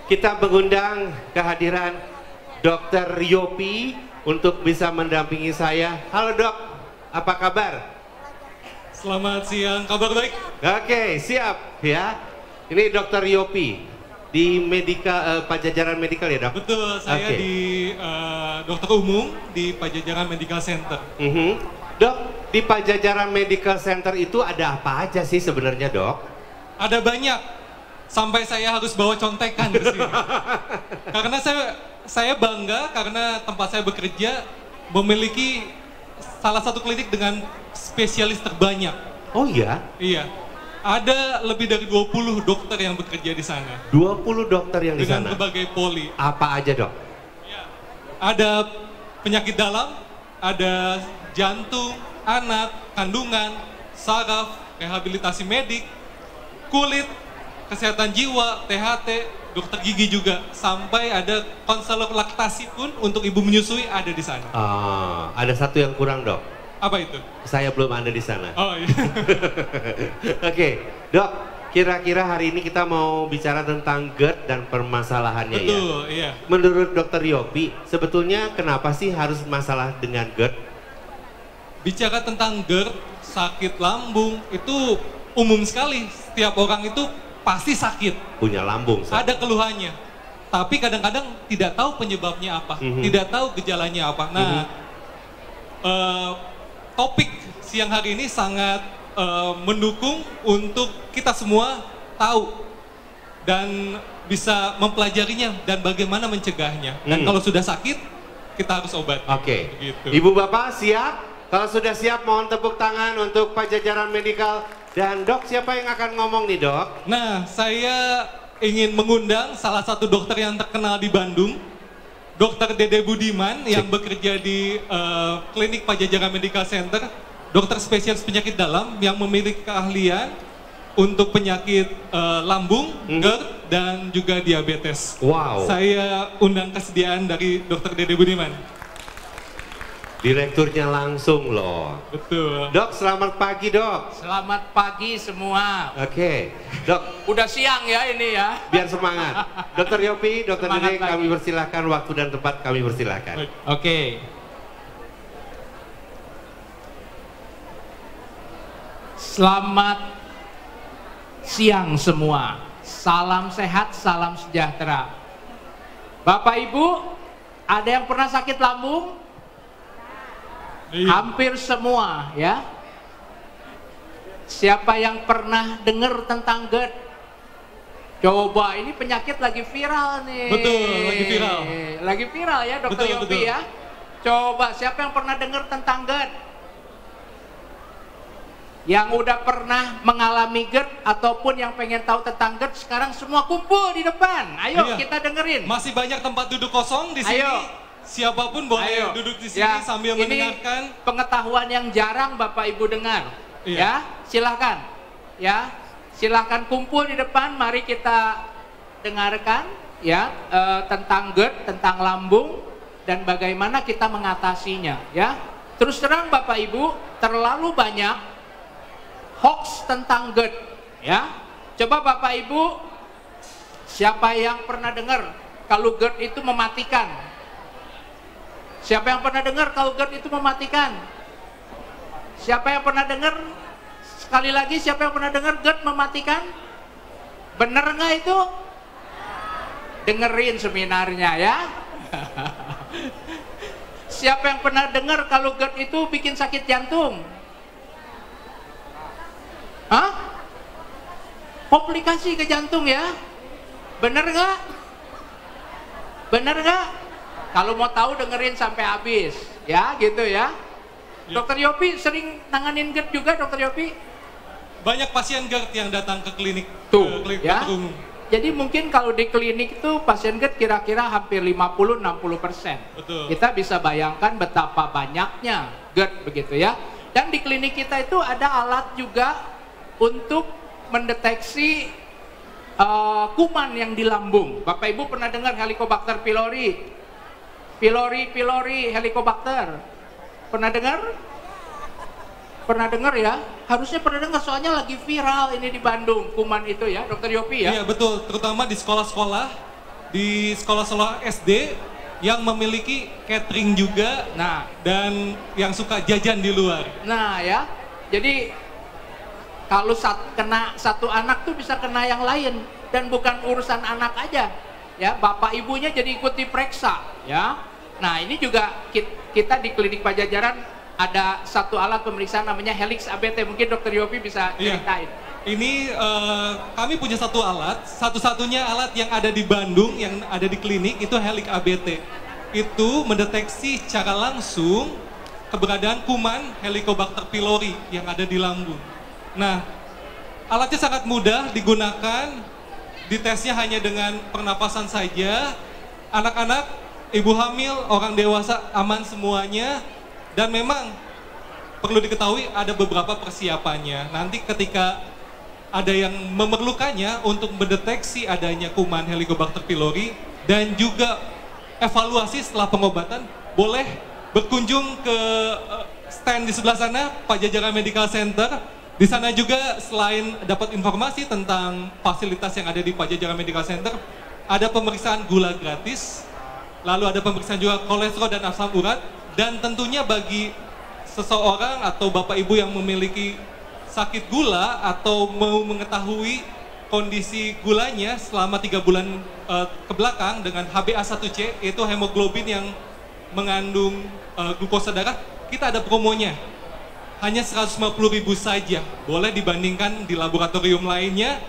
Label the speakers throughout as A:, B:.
A: kita mengundang kehadiran Dr. Yopi untuk bisa mendampingi saya. Halo dok, apa kabar?
B: Selamat siang, kabar baik?
A: Oke, siap ya. Ini Dr. Yopi di Pajajaran Medical ya dok?
B: Betul, saya di dokter umum di Pajajaran Medical Center.
A: Dok, di Pajajaran Medical Center itu ada apa aja sih sebenarnya dok?
B: Ada banyak, sampai saya harus bawa contekan ke sini. Karena saya bangga karena tempat saya bekerja memiliki salah satu klinik dengan spesialis terbanyak.
A: Oh iya?
B: Iya. Ada lebih dari 20 dokter yang bekerja di sana.
A: 20 dokter yang di sana?
B: Dengan berbagai poli.
A: Apa aja dok?
B: Ya. Ada penyakit dalam, ada jantung, anak, kandungan, saraf, rehabilitasi medik, kulit, kesehatan jiwa, THT, dokter gigi juga, sampai ada konselor laktasi pun untuk ibu menyusui ada di sana.
A: Ada satu yang kurang dok.
B: Apa itu?
A: Saya belum ada di sana.
B: Oh iya.
A: Oke, dok, kira-kira hari ini kita mau bicara tentang GERD dan permasalahannya.
B: Betul, iya.
A: Menurut dokter Yopi, sebetulnya kenapa sih harus masalah dengan GERD?
B: Bicara tentang GERD, sakit lambung, itu umum sekali. Setiap orang itu pasti sakit.
A: Punya lambung.
B: Ada keluhannya. Tapi kadang-kadang tidak tahu penyebabnya apa. Tidak tahu gejalanya apa. Nah, topik siang hari ini sangat mendukung untuk kita semua tahu dan bisa mempelajarinya dan bagaimana mencegahnya. Dan kalau sudah sakit, kita harus obat.
A: Oke.
B: Gitu.
A: Ibu bapak siap? Kalau sudah siap, mohon tepuk tangan untuk Pajajaran Medical. Dan dok, siapa yang akan ngomong nih dok?
B: Nah, saya ingin mengundang salah satu dokter yang terkenal di Bandung, Dokter Dede Budiman yang bekerja di klinik Pajajaran Medical Center, dokter spesialis penyakit dalam yang memiliki keahlian untuk penyakit lambung, GERD, dan juga diabetes.
A: Wow.
B: Saya undang kesediaan dari Dokter Dede Budiman.
A: Direkturnya langsung loh.
B: Betul.
A: Dok, selamat pagi dok.
C: Selamat pagi semua.
A: Oke, dok.
C: Udah siang ya ini ya.
A: Biar semangat. Dokter Yopi, Dokter
C: Semangat
A: Dede, kami persilahkan waktu dan tempat kami persilahkan.
C: Oke. Selamat siang semua. Salam sehat, salam sejahtera. Bapak Ibu, ada yang pernah sakit lambung?
B: Iya.
C: Hampir semua ya. Siapa yang pernah dengar tentang GERD? Coba, ini penyakit lagi viral nih.
B: Betul, lagi viral.
C: Lagi viral ya Dokter
B: Betul,
C: Yopi
B: betul.
C: ya. Coba, siapa yang pernah dengar tentang GERD? Yang udah pernah mengalami GERD ataupun yang pengen tahu tentang GERD, sekarang semua kumpul di depan. Ayo
B: Iya.
C: kita dengerin.
B: Masih banyak tempat duduk kosong di sini.
C: Ayo.
B: Siapapun boleh duduk di sini sambil
C: ini
B: mendengarkan.
C: pengetahuan yang jarang Bapak Ibu dengar.
B: Iya.
C: Ya, silahkan. Ya, silahkan kumpul di depan. Mari kita dengarkan ya tentang GERD, tentang lambung dan bagaimana kita mengatasinya. Ya, terus terang Bapak Ibu, terlalu banyak hoax tentang GERD. Ya, coba Bapak Ibu, siapa yang pernah dengar kalau GERD itu mematikan? Siapa yang pernah dengar kalau GERD itu mematikan? Siapa yang pernah dengar? Sekali lagi, siapa yang pernah dengar GERD mematikan? Bener nggak itu? Dengerin seminarnya ya. Siapa yang pernah dengar kalau GERD itu bikin sakit jantung? Hah? Komplikasi ke jantung ya? Bener nggak? Bener nggak? Kalau mau tahu dengerin sampai habis, ya gitu ya. Dokter Yopi sering nanganin GERD juga, Dokter Yopi?
B: Banyak pasien GERD yang datang ke klinik,
C: Tuh,
B: klinik
C: ya.
B: dokter umum.
C: Jadi mungkin kalau di klinik itu pasien GERD kira-kira hampir 50-60%.
B: Betul.
C: Kita bisa bayangkan betapa banyaknya GERD begitu ya. Dan di klinik kita itu ada alat juga untuk mendeteksi kuman yang di lambung. Bapak Ibu pernah dengar Helicobacter pylori? Pylori Helicobacter. Pernah dengar? Pernah dengar ya? Harusnya pernah dengar, soalnya lagi viral ini di Bandung, kuman itu ya, Dokter Yopi ya?
B: Iya betul, terutama di sekolah-sekolah di sekolah-sekolah SD yang memiliki catering juga,
C: Nah,
B: dan yang suka jajan di luar.
C: nah ya, jadi kalau kena satu anak tuh bisa kena yang lain, dan bukan urusan anak aja, ya, bapak ibunya jadi ikut diperiksa, ya. Nah ini juga kita di klinik Pajajaran ada satu alat pemeriksaan namanya Helix ABT, mungkin Dokter Yopi bisa ceritain.
B: Ini kami punya satu alat, satu-satunya alat yang ada di Bandung, yang ada di klinik, itu Helix ABT. Itu mendeteksi secara langsung keberadaan kuman Helicobacter pylori yang ada di lambung. Nah, alatnya sangat mudah digunakan, ditesnya hanya dengan pernapasan saja. Anak-anak, ibu hamil, orang dewasa aman semuanya, dan memang perlu diketahui ada beberapa persiapannya. Nanti ketika ada yang memerlukannya untuk mendeteksi adanya kuman Helicobacter pylori dan juga evaluasi setelah pengobatan, boleh berkunjung ke stand di sebelah sana, Pajajaran Medical Center. Di sana juga selain dapat informasi tentang fasilitas yang ada di Pajajaran Medical Center, ada pemeriksaan gula gratis, lalu ada pemeriksaan juga kolesterol dan asam urat, dan tentunya bagi seseorang atau bapak ibu yang memiliki sakit gula atau mau mengetahui kondisi gulanya selama 3 bulan ke belakang dengan HbA1c, yaitu hemoglobin yang mengandung glukosa darah, kita ada promonya. Hanya 150.000 saja, boleh dibandingkan di laboratorium lainnya.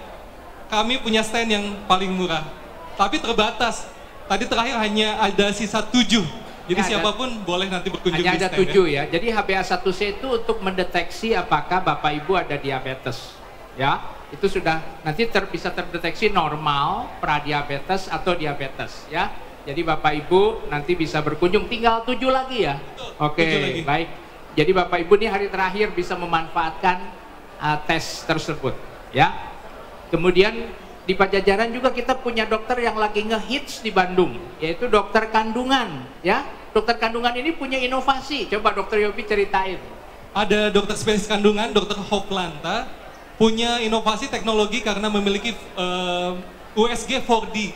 B: Kami punya stand yang paling murah, tapi terbatas. Tadi terakhir hanya ada sisa 7. Jadi ya, siapapun boleh nanti berkunjung
C: hanya
B: di
C: ada
B: stand.
C: 7 ya. Jadi HbA1c itu untuk mendeteksi apakah bapak ibu ada diabetes. Ya, itu sudah nanti bisa terdeteksi normal, pradiabetes atau diabetes. Ya, jadi bapak ibu nanti bisa berkunjung. Tinggal 7 lagi ya. Oke, baik. Jadi bapak ibu ini hari terakhir bisa memanfaatkan tes tersebut. Ya, kemudian di Pajajaran juga kita punya dokter yang lagi ngehits di Bandung, yaitu dokter kandungan, ya. Dokter kandungan ini punya inovasi. Coba Dokter Yopi ceritain.
B: Ada dokter spesialis kandungan, Dokter Hoplanta, punya inovasi teknologi karena memiliki USG 4D,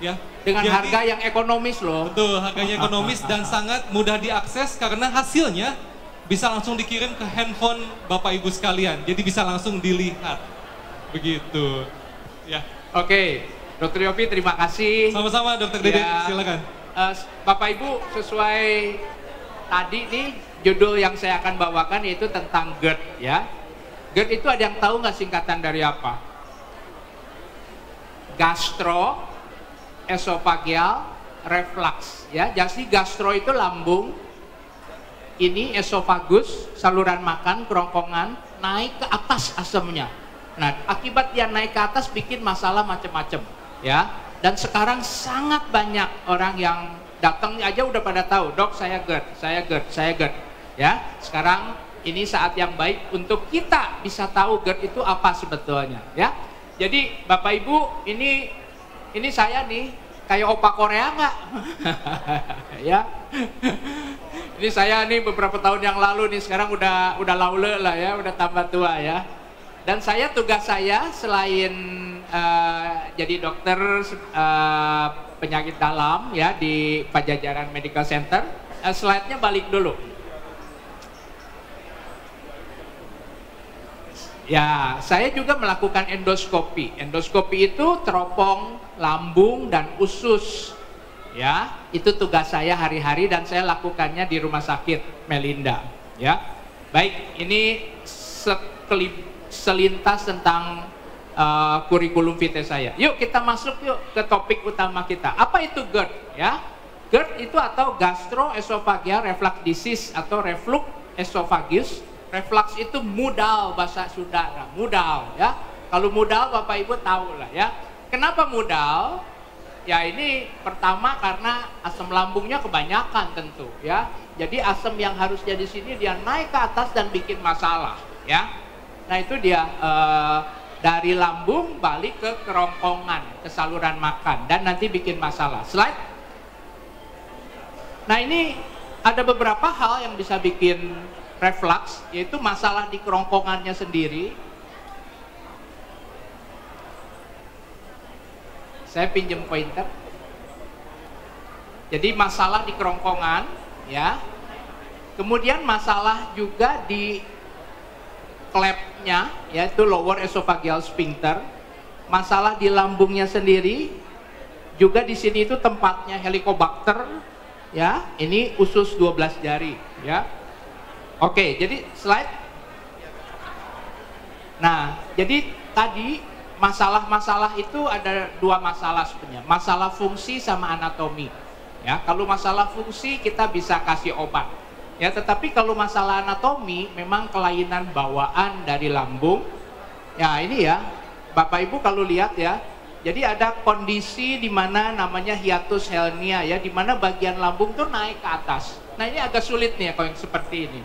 B: ya.
C: Dengan harga yang ekonomis loh.
B: Betul, harganya ekonomis dan sangat mudah diakses karena hasilnya bisa langsung dikirim ke handphone Bapak Ibu sekalian. Jadi bisa langsung dilihat. Begitu. Ya.
C: Oke, Dokter Yopi terima kasih.
B: Sama-sama Dokter Dede,
C: ya,
B: silakan.
C: Bapak Ibu, sesuai tadi nih judul yang saya akan bawakan yaitu tentang GERD, ya. GERD itu ada yang tahu nggak singkatan dari apa? Gastro esophageal reflux, ya. Jadi gastro itu lambung, ini esofagus saluran makan, kerongkongan, naik ke atas asemnya. Nah, akibat dia naik ke atas bikin masalah macam-macam, ya. Dan sekarang sangat banyak orang yang datang aja udah pada tahu, dok saya GERD, saya GERD, saya GERD, ya. Sekarang ini saat yang baik untuk kita bisa tahu GERD itu apa sebetulnya, ya. Jadi Bapak Ibu, ini saya nih kayak opa Korea nggak? Ya. Ini saya nih beberapa tahun yang lalu nih, sekarang udah laule lah ya, udah tambah tua ya. Dan tugas saya selain jadi dokter penyakit dalam ya di Pajajaran Medical Center, slide-nya balik dulu. Ya, saya juga melakukan endoskopi. Endoskopi itu teropong lambung dan usus. Ya, itu tugas saya hari-hari dan saya lakukannya di Rumah Sakit Melinda. Ya, baik. Ini selintas tentang kurikulum vitae saya. Yuk kita masuk yuk ke topik utama kita. Apa itu GERD? Ya, GERD itu atau gastroesophageal reflux disease atau reflux esophagus. Reflux itu mudal bahasa Sunda, mudal ya. Kalau mudal Bapak Ibu tahu lah ya. Kenapa mudal? Ya ini pertama karena asam lambungnya kebanyakan tentu ya. Jadi asam yang harusnya di sini dia naik ke atas dan bikin masalah ya. Nah itu dia dari lambung balik ke kerongkongan, ke saluran makan dan nanti bikin masalah. Slide. Nah ini ada beberapa hal yang bisa bikin reflux, yaitu masalah di kerongkongannya sendiri. Saya pinjem pointer. Jadi masalah di kerongkongan, ya. Kemudian masalah juga di klepnya, yaitu lower esophageal sphincter. Masalah di lambungnya sendiri, juga di sini itu tempatnya Helicobacter, ya. Ini usus 12 jari, ya. Oke, jadi slide. Nah, jadi tadi masalah-masalah itu ada dua masalah sebenarnya, masalah fungsi sama anatomi. Ya, kalau masalah fungsi kita bisa kasih obat. Ya, tetapi kalau masalah anatomi memang kelainan bawaan dari lambung. Ya, ini ya, Bapak Ibu kalau lihat ya, jadi ada kondisi di mana namanya hiatus hernia ya, di mana bagian lambung tuh naik ke atas. Nah, ini agak sulit nih kalau yang seperti ini.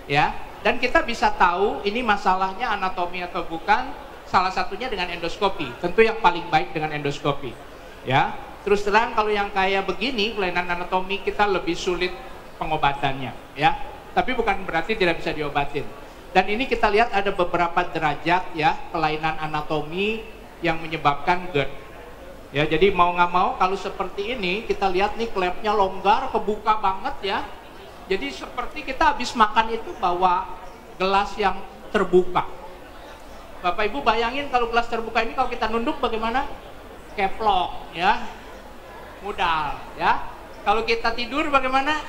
C: Ya, dan kita bisa tahu ini masalahnya anatomi atau bukan, salah satunya dengan endoskopi. Tentu yang paling baik dengan endoskopi. Ya, terus terang kalau yang kayak begini kelainan anatomi kita lebih sulit pengobatannya, ya. Tapi bukan berarti tidak bisa diobatin. Dan ini kita lihat ada beberapa derajat ya kelainan anatomi yang menyebabkan GERD. Ya, jadi mau nggak mau kalau seperti ini kita lihat nih klepnya longgar, kebuka banget ya. Jadi seperti kita habis makan itu bawa gelas yang terbuka. Bapak Ibu bayangin kalau gelas terbuka ini kalau kita nunduk bagaimana? Keplok ya. Mudal ya. Kalau kita tidur bagaimana?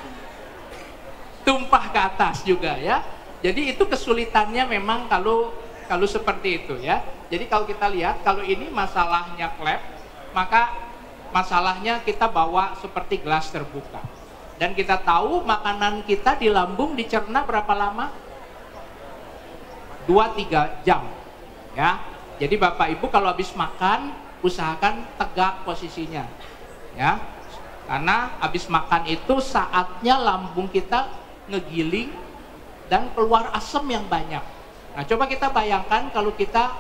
C: Tumpah ke atas juga ya. Jadi itu kesulitannya memang kalau seperti itu ya. Jadi kalau kita lihat kalau ini masalahnya klep, maka masalahnya kita bawa seperti gelas terbuka. Dan kita tahu makanan kita di lambung dicerna berapa lama? 2-3 jam ya. Jadi Bapak Ibu kalau habis makan usahakan tegak posisinya ya. Karena habis makan itu saatnya lambung kita ngegiling dan keluar asam yang banyak. Nah, coba kita bayangkan kalau kita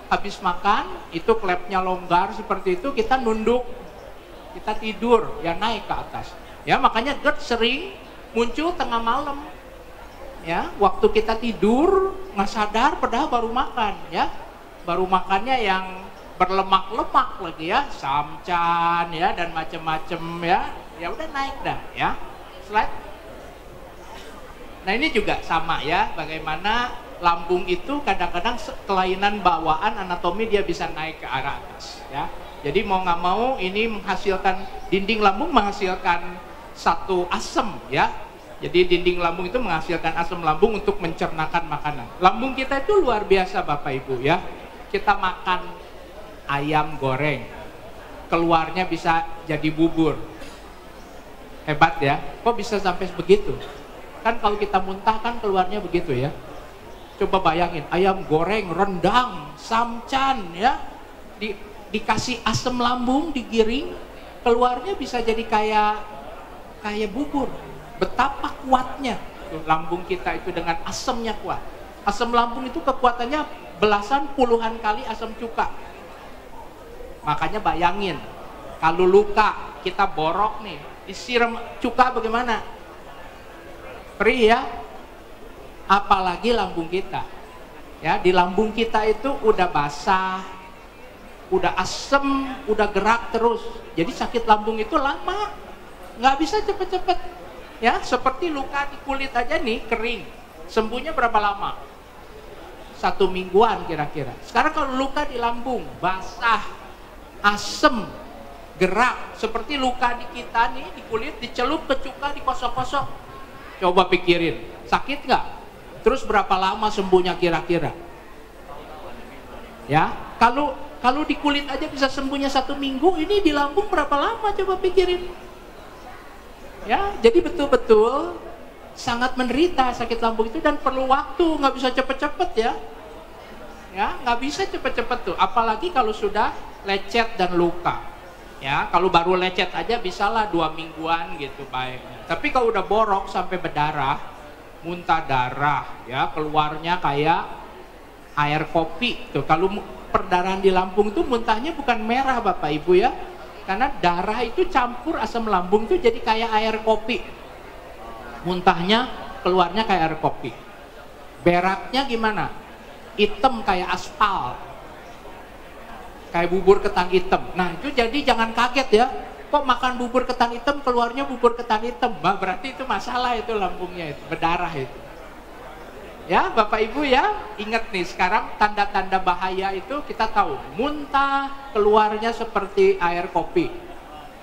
C: habis makan, itu klepnya longgar seperti itu, kita nunduk, kita tidur, ya naik ke atas. Ya, makanya GERD sering muncul tengah malam. Ya, waktu kita tidur nggak sadar, padahal baru makan, ya. Baru makannya yang berlemak-lemak lagi ya, samcan ya dan macam-macam ya. Ya udah naik dah, ya. Slide. Nah, ini juga sama ya, bagaimana lambung itu kadang-kadang kelainan bawaan anatomi dia bisa naik ke arah atas ya. Jadi mau nggak mau ini menghasilkan, dinding lambung menghasilkan satu asam ya. Jadi dinding lambung itu menghasilkan asam lambung untuk mencernakan makanan. Lambung kita itu luar biasa Bapak Ibu ya. Kita makan ayam goreng, keluarnya bisa jadi bubur. Hebat ya, kok bisa sampai begitu? Kan kalau kita muntah kan keluarnya begitu ya. Coba bayangin, ayam goreng, rendang, samcan ya, dikasih asam lambung, digiring, keluarnya bisa jadi kayak bubur. Betapa kuatnya lambung kita itu dengan asamnya kuat. Asam lambung itu kekuatannya belasan puluhan kali asam cuka. Makanya bayangin, kalau luka kita borok nih, disiram cuka bagaimana? Perih ya, apalagi lambung kita ya. Di lambung kita itu udah basah, udah asem, udah gerak terus, jadi sakit lambung itu lama, nggak bisa cepet-cepet ya. Seperti luka di kulit aja nih kering, sembuhnya berapa lama? 1 mingguan kira-kira. Sekarang kalau luka di lambung basah, asem, gerak, seperti luka di kita nih di kulit, dicelup ke cuka, dikosok-kosok. Coba pikirin, sakit nggak? Terus berapa lama sembuhnya kira-kira? Ya, kalau di kulit aja bisa sembuhnya 1 minggu, ini di lambung berapa lama? Coba pikirin. Ya, jadi betul-betul sangat menderita sakit lambung itu dan perlu waktu, nggak bisa cepet-cepet ya. Ya, nggak bisa cepet-cepet tuh. Apalagi kalau sudah lecet dan luka. Ya, kalau baru lecet aja bisalah 2 mingguan gitu baiknya. Tapi kalau udah borok sampai berdarah, muntah darah, ya keluarnya kayak air kopi tuh. Kalau perdarahan di lambung tuh muntahnya bukan merah Bapak Ibu ya, karena darah itu campur asam lambung tuh jadi kayak air kopi. Muntahnya keluarnya kayak air kopi. Beraknya gimana? Hitam kayak aspal. kayak bubur ketan hitam. Nah itu jadi jangan kaget ya, kok makan bubur ketan hitam keluarnya bubur ketan hitam, bah, berarti itu masalah itu lambungnya itu, berdarah itu. Ya Bapak Ibu ya, ingat nih sekarang tanda-tanda bahaya itu kita tahu, muntah keluarnya seperti air kopi,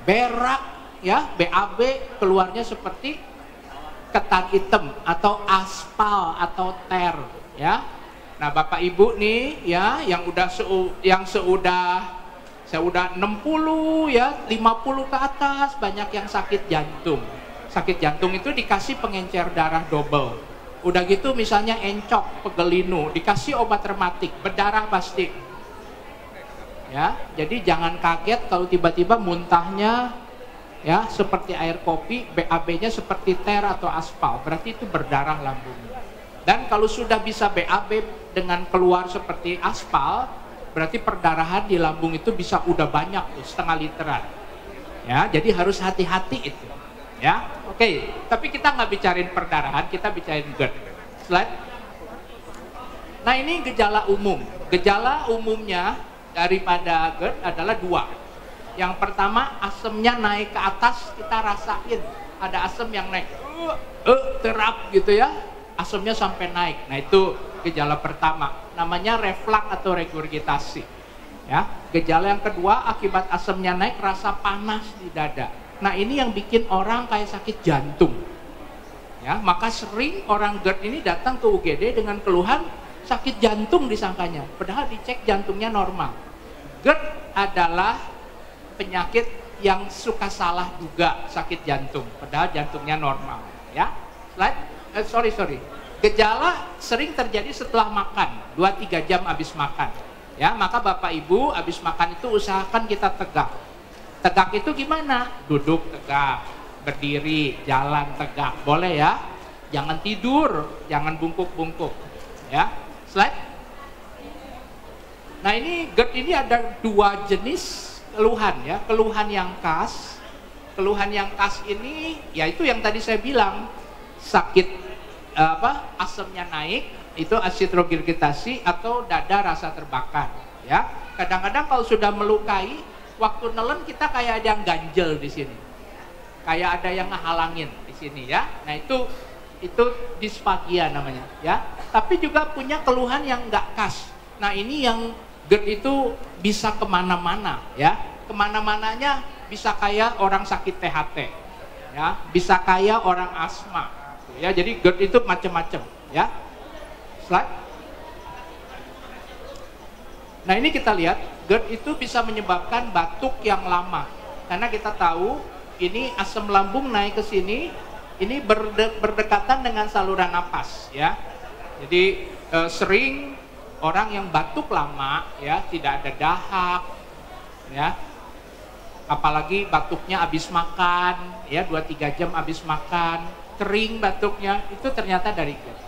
C: berak ya, BAB keluarnya seperti ketan hitam atau aspal atau ter ya. Nah Bapak Ibu nih ya yang seudah 60 ya 50 ke atas banyak yang sakit jantung. Sakit jantung itu dikasih pengencer darah double. Udah gitu misalnya encok, pegelinu, dikasih obat rematik, berdarah pasti. Ya, jadi jangan kaget kalau tiba-tiba muntahnya ya seperti air kopi, BAB-nya seperti ter atau aspal, berarti itu berdarah lambungnya. Dan kalau sudah bisa BAB dengan keluar seperti aspal, berarti perdarahan di lambung itu bisa udah banyak tuh, setengah literan. Ya, jadi harus hati-hati itu. Ya, oke. Tapi kita nggak bicarain perdarahan, kita bicarain GERD. Slide. Nah ini gejala umum. Gejala umumnya daripada GERD adalah dua. Yang pertama asemnya naik ke atas, kita rasain ada asam yang naik, terap gitu ya, asemnya sampai naik. Nah itu gejala pertama, namanya reflux atau regurgitasi. Ya, gejala yang kedua akibat asemnya naik, rasa panas di dada. Nah ini yang bikin orang kayak sakit jantung. Ya, maka sering orang GERD ini datang ke UGD dengan keluhan sakit jantung disangkanya, padahal dicek jantungnya normal. GERD adalah penyakit yang suka salah juga sakit jantung, padahal jantungnya normal. Ya, slide. Sorry. Gejala sering terjadi setelah makan, 2-3 jam habis makan. Ya, maka Bapak Ibu habis makan itu usahakan kita tegak. Tegak itu gimana? Duduk tegak, berdiri, jalan tegak, boleh ya. Jangan tidur, jangan bungkuk-bungkuk. Ya, slide. Nah ini GERD ini ada dua jenis keluhan ya. Keluhan yang khas. Keluhan yang khas ini yaitu yang tadi saya bilang, sakit asemnya naik, itu acid regurgitasi atau dada rasa terbakar. Ya, kadang-kadang kalau sudah melukai, waktu nelen kita kayak ada yang ganjel di sini, kayak ada yang ngehalangin di sini ya. Nah itu disfagia namanya ya. Tapi juga punya keluhan yang nggak khas. Nah ini yang GERD itu bisa kemana-mana ya. Kemana-mananya bisa kayak orang sakit THT ya, bisa kayak orang asma ya. Jadi GERD itu macam-macam ya. Slide. Nah ini kita lihat GERD itu bisa menyebabkan batuk yang lama, karena kita tahu ini asam lambung naik ke sini, ini berdekatan dengan saluran napas ya. Jadi sering orang yang batuk lama ya, tidak ada dahak ya, apalagi batuknya habis makan ya, 2-3 jam habis makan, kering batuknya, itu ternyata dari GERD.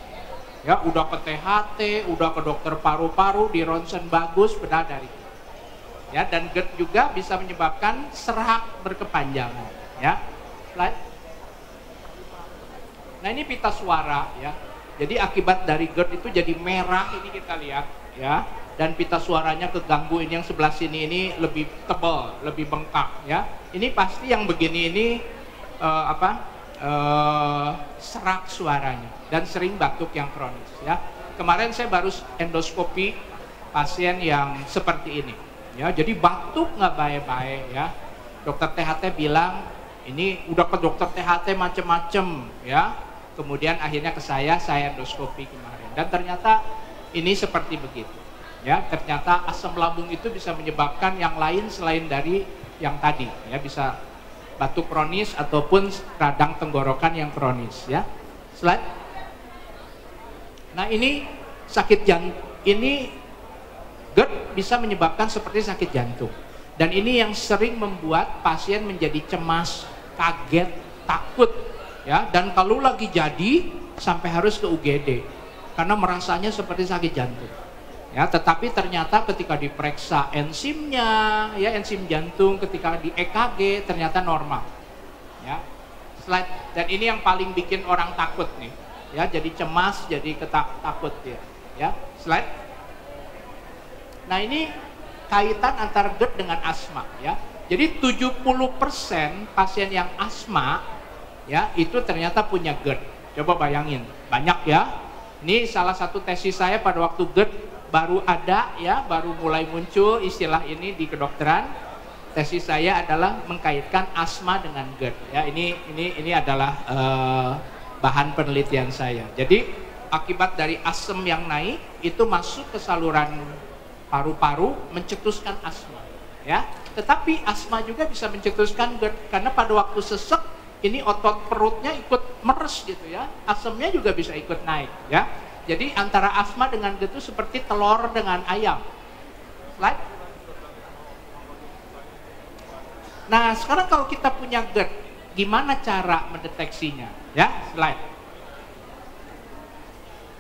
C: Ya, udah ke THT, udah ke dokter paru-paru, di ronsen bagus, benar dari GERD. Ya, dan GERD juga bisa menyebabkan serak berkepanjangan. Ya, slide. Nah ini pita suara ya. Jadi akibat dari GERD itu jadi merah, ini kita lihat ya. Dan pita suaranya keganggu, ini yang sebelah sini ini lebih tebal, lebih bengkak ya. Ini pasti yang begini ini serak suaranya dan sering batuk yang kronis ya. Kemarin saya baru endoskopi pasien yang seperti ini ya, jadi batuk nggak baik-baik ya. Dokter THT bilang ini udah ke dokter THT macem-macem ya, kemudian akhirnya ke saya endoskopi kemarin dan ternyata ini seperti begitu ya. Ternyata asam lambung itu bisa menyebabkan yang lain selain dari yang tadi ya, bisa batuk kronis ataupun radang tenggorokan yang kronis ya. Slide. Nah ini sakit jantung, ini GERD bisa menyebabkan seperti sakit jantung, dan ini yang sering membuat pasien menjadi cemas, kaget, takut ya, dan kalau lagi jadi sampai harus ke UGD karena merasanya seperti sakit jantung ya. Tetapi ternyata ketika diperiksa enzimnya ya, enzim jantung, ketika di EKG ternyata normal ya. Slide. Dan ini yang paling bikin orang takut nih ya, jadi cemas, jadi takut ya. Slide. Nah ini kaitan antara GERD dengan asma ya. Jadi 70% pasien yang asma ya itu ternyata punya GERD. Coba bayangin, banyak ya. Ini salah satu tesis saya pada waktu GERD baru ada ya, baru mulai muncul istilah ini di kedokteran. Tesis saya adalah mengkaitkan asma dengan GERD ya. Ini adalah bahan penelitian saya. Jadi akibat dari asam yang naik itu masuk ke saluran paru-paru mencetuskan asma ya. Tetapi asma juga bisa mencetuskan GERD karena pada waktu sesek ini otot perutnya ikut meres gitu ya. Asamnya juga bisa ikut naik ya. Jadi antara asma dengan GERD itu seperti telur dengan ayam. Slide. Nah, sekarang kalau kita punya GERD, gimana cara mendeteksinya? Ya, slide.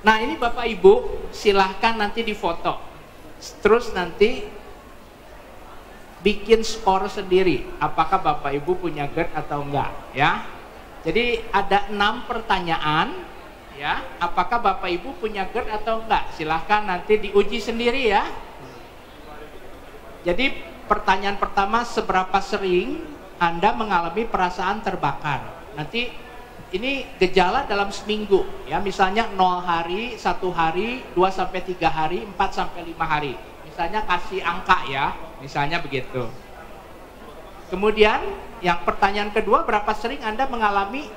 C: Nah, ini Bapak Ibu, silahkan nanti difoto. Terus nanti bikin skor sendiri. Apakah Bapak Ibu punya GERD atau enggak? Ya. Jadi ada 6 pertanyaan. Ya, apakah Bapak Ibu punya GERD atau enggak? Silahkan nanti diuji sendiri ya. Jadi pertanyaan pertama, seberapa sering Anda mengalami perasaan terbakar? Nanti ini gejala dalam seminggu ya, misalnya 0 hari, 1 hari, 2-3 hari, 4-5 hari. Misalnya kasih angka ya, misalnya begitu. Kemudian yang pertanyaan kedua, berapa sering Anda mengalami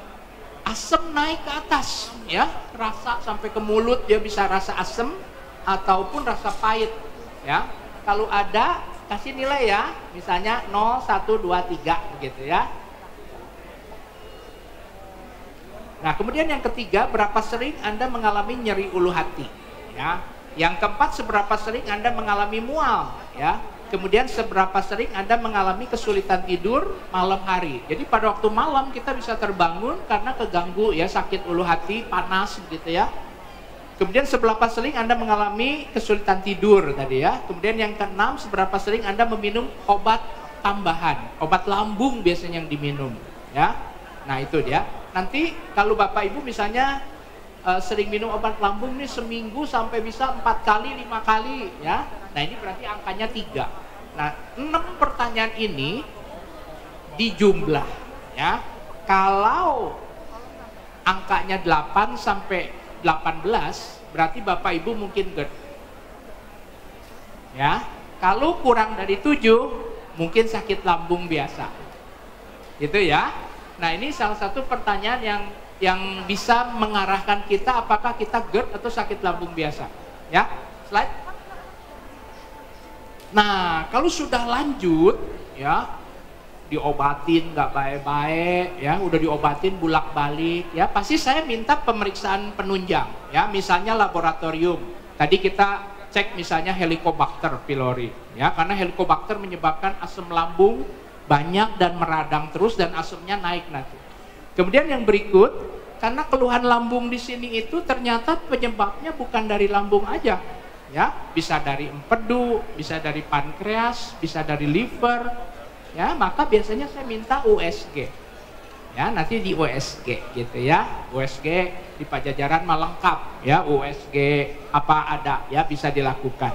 C: asam naik ke atas ya, rasa sampai ke mulut, dia bisa rasa asam ataupun rasa pahit ya. Kalau ada kasih nilai ya, misalnya 0, 1, 2, 3 begitu ya. Nah, kemudian yang ketiga, berapa sering Anda mengalami nyeri ulu hati ya. Yang keempat, seberapa sering Anda mengalami mual ya. Kemudian seberapa sering Anda mengalami kesulitan tidur malam hari. Jadi pada waktu malam kita bisa terbangun karena keganggu ya, sakit ulu hati, panas gitu ya. Kemudian seberapa sering Anda mengalami kesulitan tidur tadi ya. Kemudian yang keenam, seberapa sering Anda meminum obat tambahan, obat lambung biasanya yang diminum ya. Nah itu dia. Nanti kalau Bapak Ibu misalnya sering minum obat lambung nih seminggu sampai bisa 4 kali, 5 kali ya. Nah ini berarti angkanya 3. Nah 6 pertanyaan ini dijumlah ya. Kalau angkanya 8 sampai 18 berarti Bapak Ibu mungkin GERD ya. Kalau kurang dari 7 mungkin sakit lambung biasa gitu ya. Nah ini salah satu pertanyaan yang bisa mengarahkan kita apakah kita GERD atau sakit lambung biasa ya. Slide. Nah kalau sudah lanjut ya, diobatin nggak baik-baik ya, udah diobatin bulak-balik ya, pasti saya minta pemeriksaan penunjang ya, misalnya laboratorium. Tadi kita cek misalnya Helicobacter pylori ya, karena Helicobacter menyebabkan asam lambung banyak dan meradang terus dan asamnya naik nanti. Kemudian yang berikut, karena keluhan lambung di sini itu ternyata penyebabnya bukan dari lambung aja ya, bisa dari empedu, bisa dari pankreas, bisa dari liver ya, maka biasanya saya minta USG ya, nanti di USG gitu ya. USG di Pajajaran mah lengkap ya, USG apa ada ya, bisa dilakukan.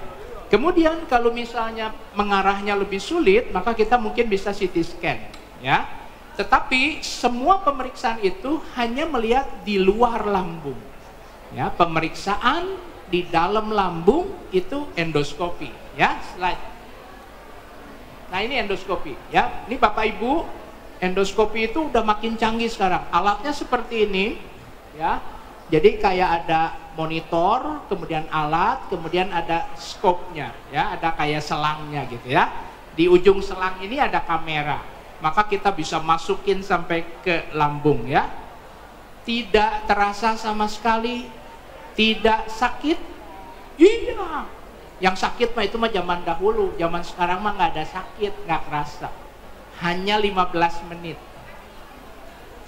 C: Kemudian kalau misalnya mengarahnya lebih sulit, maka kita mungkin bisa CT scan ya. Tetapi semua pemeriksaan itu hanya melihat di luar lambung ya. Pemeriksaan di dalam lambung itu endoskopi ya. Slide. Nah ini endoskopi ya. Ini Bapak Ibu, endoskopi itu udah makin canggih sekarang. Alatnya seperti ini ya. Jadi kayak ada monitor, kemudian alat, kemudian ada scope-nya ya, ada kayak selangnya gitu ya. Di ujung selang ini ada kamera. Maka kita bisa masukin sampai ke lambung ya. Tidak terasa sama sekali, tidak sakit. Iya. Yang sakit mah itu mah zaman dahulu, zaman sekarang mah nggak ada sakit, nggak kerasa. Hanya 15 menit.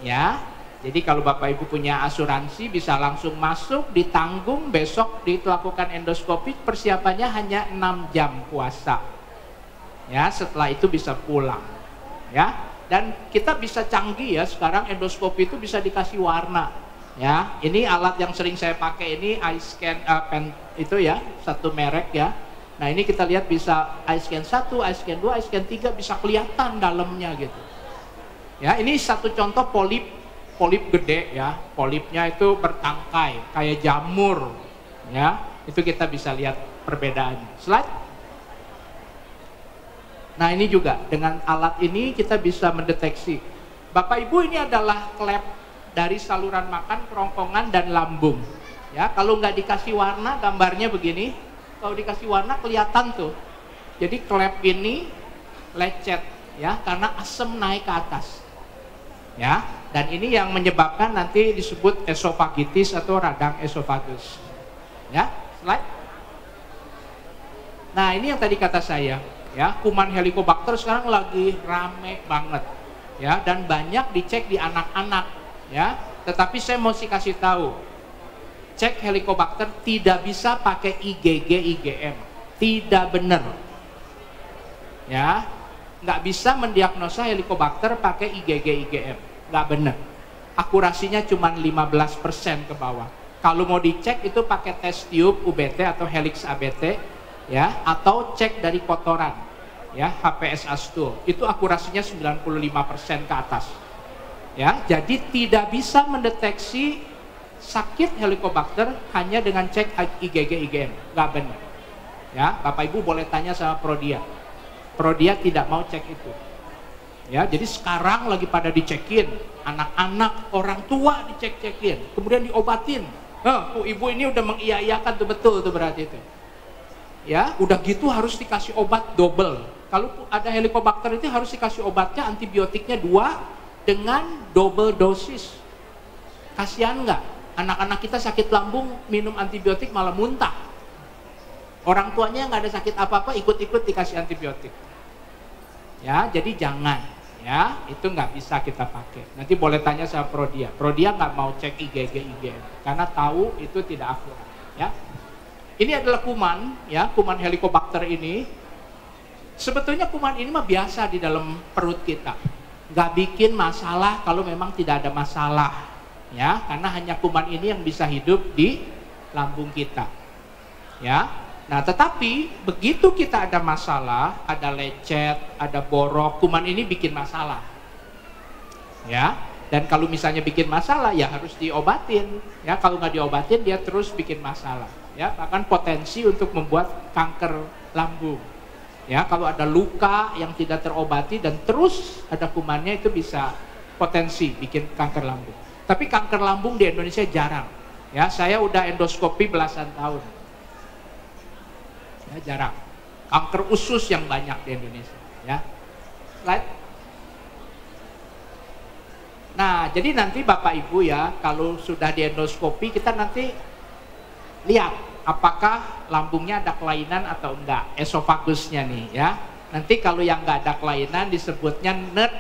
C: Ya, jadi kalau Bapak Ibu punya asuransi bisa langsung masuk, ditanggung, besok dilakukan endoskopi, persiapannya hanya 6 jam puasa. Ya, setelah itu bisa pulang. Ya, dan kita bisa canggih ya, sekarang endoskopi itu bisa dikasih warna. Ya, ini alat yang sering saya pakai ini iScan pen itu ya, satu merek ya. Nah ini kita lihat bisa eye scan 1, eye scan 2, eye scan 3 bisa kelihatan dalamnya gitu. Ya, ini satu contoh polip gede ya. Polipnya itu bertangkai kayak jamur ya. Itu kita bisa lihat perbedaannya. Slide. Nah, ini juga dengan alat ini kita bisa mendeteksi. Bapak Ibu, ini adalah klep dari saluran makan, kerongkongan dan lambung. Ya, kalau nggak dikasih warna gambarnya begini. Kalau dikasih warna kelihatan tuh. Jadi klep ini lecet ya karena asam naik ke atas. Ya, dan ini yang menyebabkan nanti disebut esofagitis atau radang esofagus. Ya, slide. Nah, ini yang tadi kata saya, ya, kuman Helicobacter sekarang lagi rame banget, ya, dan banyak dicek di anak-anak, ya. Tetapi saya mau kasih tahu, cek Helicobacter tidak bisa pakai IgG, IgM, tidak benar, ya. Nggak bisa mendiagnosa Helicobacter pakai IgG, IgM, nggak benar. Akurasinya cuma 15% ke bawah. Kalau mau dicek itu pakai tes tiup UBT atau helix ABT, ya, atau cek dari kotoran, ya, HPSA stool. Itu akurasinya 95% ke atas. Ya, jadi tidak bisa mendeteksi sakit Helicobacter hanya dengan cek IgG, IgM, nggak benar. Ya, Bapak Ibu boleh tanya sama Prodia. Prodia tidak mau cek itu. Ya, jadi sekarang lagi pada dicekin, anak-anak, orang tua dicek-cekin, kemudian diobatin. Tuh ibu ini udah mengiyakan tuh, betul tuh berarti itu. Ya, udah gitu harus dikasih obat double. Kalau ada Helicobacter itu harus dikasih obatnya, antibiotiknya 2 dengan double dosis. Kasihan nggak? Anak-anak kita sakit lambung minum antibiotik malah muntah. Orang tuanya nggak ada sakit apa-apa ikut-ikut dikasih antibiotik. Ya, jadi jangan, ya, itu nggak bisa kita pakai. Nanti boleh tanya sama Prodia. Prodia nggak mau cek IgG, IgM karena tahu itu tidak akurat. Ya, ini adalah kuman, ya, kuman Helicobacter ini. Sebetulnya kuman ini mah biasa di dalam perut kita, nggak bikin masalah kalau memang tidak ada masalah, ya, karena hanya kuman ini yang bisa hidup di lambung kita, ya. Nah, tetapi begitu kita ada masalah, ada lecet, ada borok, kuman ini bikin masalah, ya. Dan kalau misalnya bikin masalah, ya harus diobatin, ya. Kalau nggak diobatin, dia terus bikin masalah, ya. Bahkan potensi untuk membuat kanker lambung, ya. Kalau ada luka yang tidak terobati dan terus ada kumannya, itu bisa potensi bikin kanker lambung. Tapi kanker lambung di Indonesia jarang, ya. Saya udah endoskopi belasan tahun. Ya, jarang. Kanker usus yang banyak di Indonesia, ya. Slide. Nah, jadi nanti Bapak Ibu, ya, kalau sudah di endoskopi kita nanti lihat apakah lambungnya ada kelainan atau enggak, esofagusnya nih, ya. Nanti kalau yang enggak ada kelainan disebutnya NERD.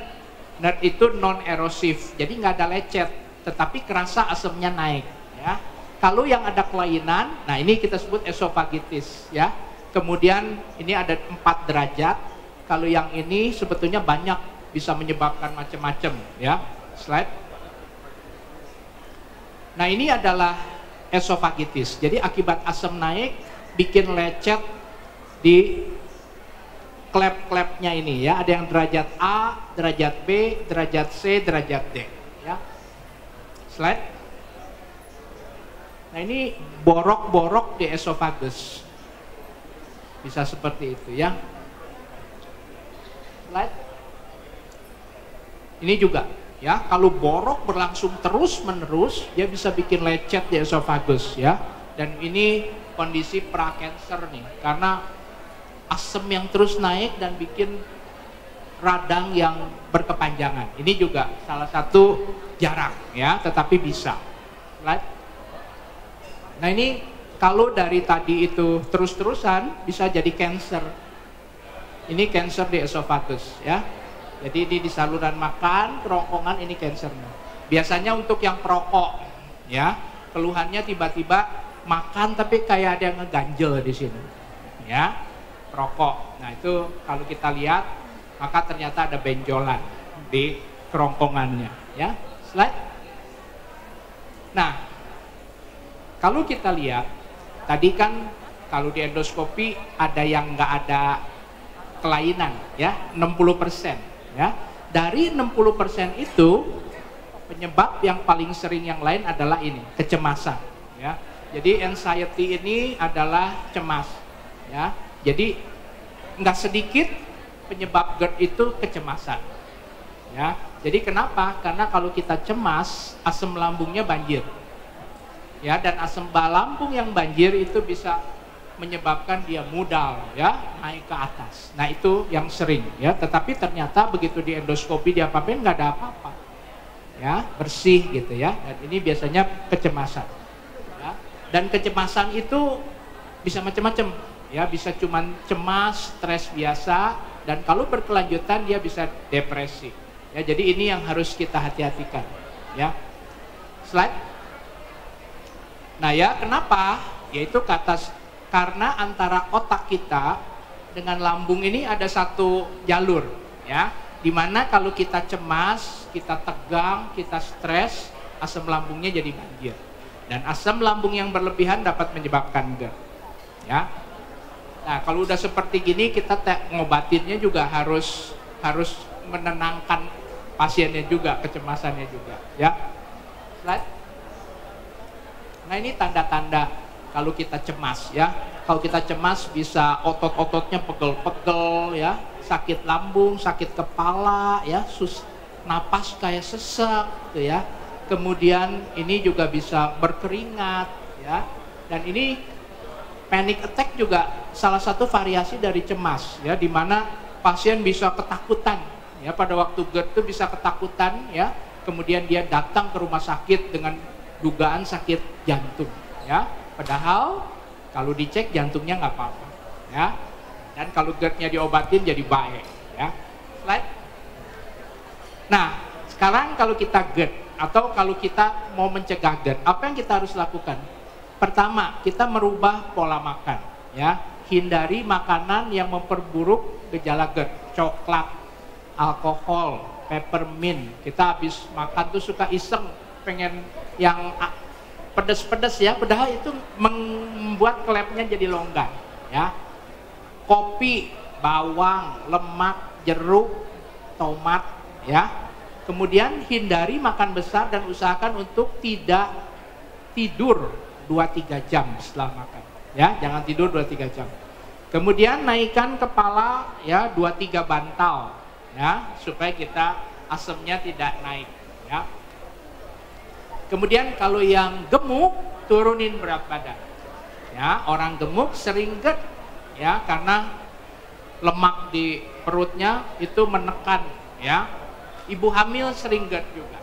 C: NERD itu non erosif, jadi nggak ada lecet, tetapi kerasa asamnya naik, ya. Kalau yang ada kelainan, nah ini kita sebut esofagitis, ya. Kemudian ini ada 4 derajat. Kalau yang ini sebetulnya banyak, bisa menyebabkan macam-macam, ya. Slide. Nah, ini adalah esofagitis. Jadi akibat asam naik bikin lecet di klep-klepnya ini, ya. Ada yang derajat A, derajat B, derajat C, derajat D, ya. Slide. Nah, ini borok-borok di esofagus. Bisa seperti itu, ya. Slide. Ini juga, ya, kalau borok berlangsung terus-menerus, dia bisa bikin lecet di esofagus, ya. Dan ini kondisi prakanker nih, karena asam yang terus naik dan bikin radang yang berkepanjangan. Ini juga salah satu jarang, ya, tetapi bisa. Slide. Nah, ini kalau dari tadi itu terus-terusan bisa jadi cancer. Ini cancer di esofagus, ya. Jadi ini di saluran makan, kerongkongan, ini cancernya. Biasanya untuk yang perokok, ya, keluhannya tiba-tiba makan tapi kayak ada yang ngeganjel di sini, ya, perokok. Nah, itu kalau kita lihat maka ternyata ada benjolan di kerongkongannya, ya. Slide. Nah, kalau kita lihat tadi kan Kalau di endoskopi ada yang nggak ada kelainan, ya, 60%, ya. Dari 60% itu penyebab yang paling sering yang lain adalah ini, kecemasan, ya. Jadi anxiety ini adalah cemas, ya. Jadi nggak sedikit penyebab GERD itu kecemasan, ya. Jadi kenapa? Karena kalau kita cemas, asam lambungnya banjir, ya, dan asam lambung yang banjir itu bisa menyebabkan dia mudal, ya, naik ke atas. Nah itu yang sering, ya. Tetapi ternyata begitu di endoskopi dia apa-apain nggak ada apa-apa, ya, bersih gitu, ya. Dan ini biasanya kecemasan, ya. Dan kecemasan itu bisa macam-macam, ya, bisa cuman cemas, stres biasa, dan kalau berkelanjutan dia bisa depresi, ya. Jadi ini yang harus kita hati-hatikan, ya. Slide. Nah ya, kenapa? Yaitu karena antara otak kita dengan lambung ini ada satu jalur, ya, dimana kalau kita cemas, kita tegang, kita stres, asam lambungnya jadi banjir, dan asam lambung yang berlebihan dapat menyebabkan GERD, ya. Nah kalau udah seperti gini kita ngobatinnya juga harus menenangkan pasiennya juga, kecemasannya juga, ya. Slide. Nah ini tanda-tanda kalau kita cemas, ya. Kalau kita cemas bisa otot-ototnya pegel-pegel, ya, sakit lambung, sakit kepala, ya, napas kayak sesek, gitu, ya. Kemudian ini juga bisa berkeringat, ya. Dan ini panic attack juga salah satu variasi dari cemas, ya, di mana pasien bisa ketakutan, ya, pada waktu GERD itu bisa ketakutan, ya. Kemudian dia datang ke rumah sakit dengan dugaan sakit jantung, ya. Padahal kalau dicek jantungnya nggak apa-apa, ya. Dan kalau GERD-nya diobatin jadi baik, ya. Slide. Nah, sekarang kalau kita GERD atau kalau kita mau mencegah GERD, apa yang kita harus lakukan? Pertama, kita merubah pola makan, ya. Hindari makanan yang memperburuk gejala GERD, coklat, alkohol, peppermint. Kita habis makan tuh suka iseng pengen yang pedas-pedas, ya, padahal itu membuat klepnya jadi longgar, ya. Kopi, bawang, lemak, jeruk, tomat, ya. Kemudian hindari makan besar dan usahakan untuk tidak tidur 2-3 jam setelah makan, ya. Jangan tidur 2-3 jam. Kemudian naikkan kepala, ya, 2-3 bantal, ya, supaya kita asemnya tidak naik, ya. Kemudian kalau yang gemuk, turunin berat badan, ya. Orang gemuk sering GERD, ya, karena lemak di perutnya itu menekan, ya. Ibu hamil sering GERD juga,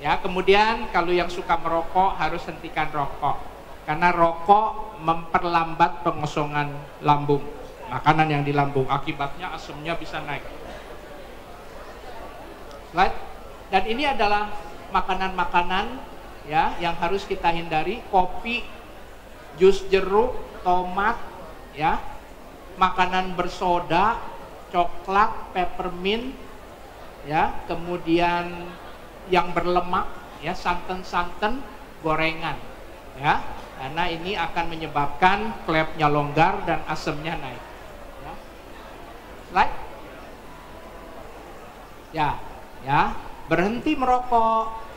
C: ya. Kemudian kalau yang suka merokok harus hentikan rokok, karena rokok memperlambat pengosongan lambung, makanan yang di lambung, akibatnya asemnya bisa naik. Slide. Dan ini adalah makanan-makanan, ya, yang harus kita hindari: kopi, jus jeruk, tomat, ya, makanan bersoda, coklat, peppermint, ya, kemudian yang berlemak, ya, santan-santan, gorengan, ya, karena ini akan menyebabkan klepnya longgar dan asemnya naik, ya. Slide. Ya, ya, berhenti merokok.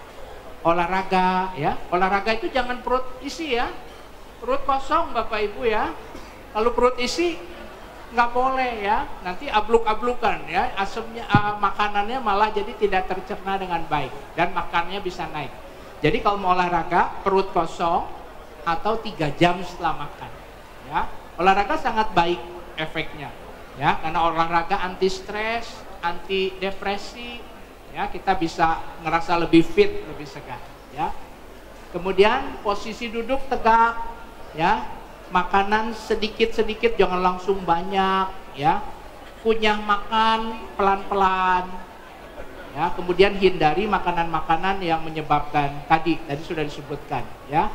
C: Olahraga, ya. Olahraga itu jangan perut isi, ya. Perut kosong Bapak Ibu, ya. Kalau perut isi nggak boleh, ya. Nanti abluk-ablukan, ya. Asemnya, makanannya malah jadi tidak tercerna dengan baik dan makannya bisa naik. Jadi kalau mau olahraga perut kosong atau 3 jam setelah makan, ya. Olahraga sangat baik efeknya, ya, karena olahraga anti stres, anti depresi, ya, kita bisa ngerasa lebih fit, lebih segar, ya. Kemudian posisi duduk tegak, ya. Makanan sedikit-sedikit, jangan langsung banyak, ya. Kunyah makan pelan-pelan, ya. Kemudian hindari makanan-makanan yang menyebabkan tadi sudah disebutkan, ya.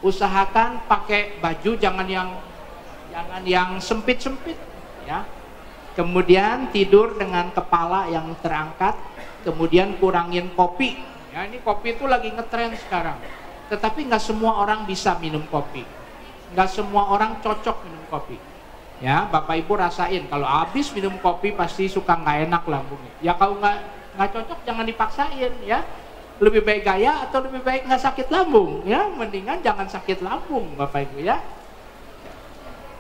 C: Usahakan pakai baju jangan yang sempit-sempit, ya. Kemudian tidur dengan kepala yang terangkat. Kemudian kurangin kopi, ya. Ini kopi itu lagi ngetren sekarang, tetapi nggak semua orang bisa minum kopi, Nggak semua orang cocok minum kopi. Ya, Bapak Ibu rasain kalau habis minum kopi pasti suka nggak enak lambungnya. Ya kalau nggak cocok jangan dipaksain ya. Lebih baik gaya atau lebih baik nggak sakit lambung ya. Mendingan jangan sakit lambung Bapak Ibu ya.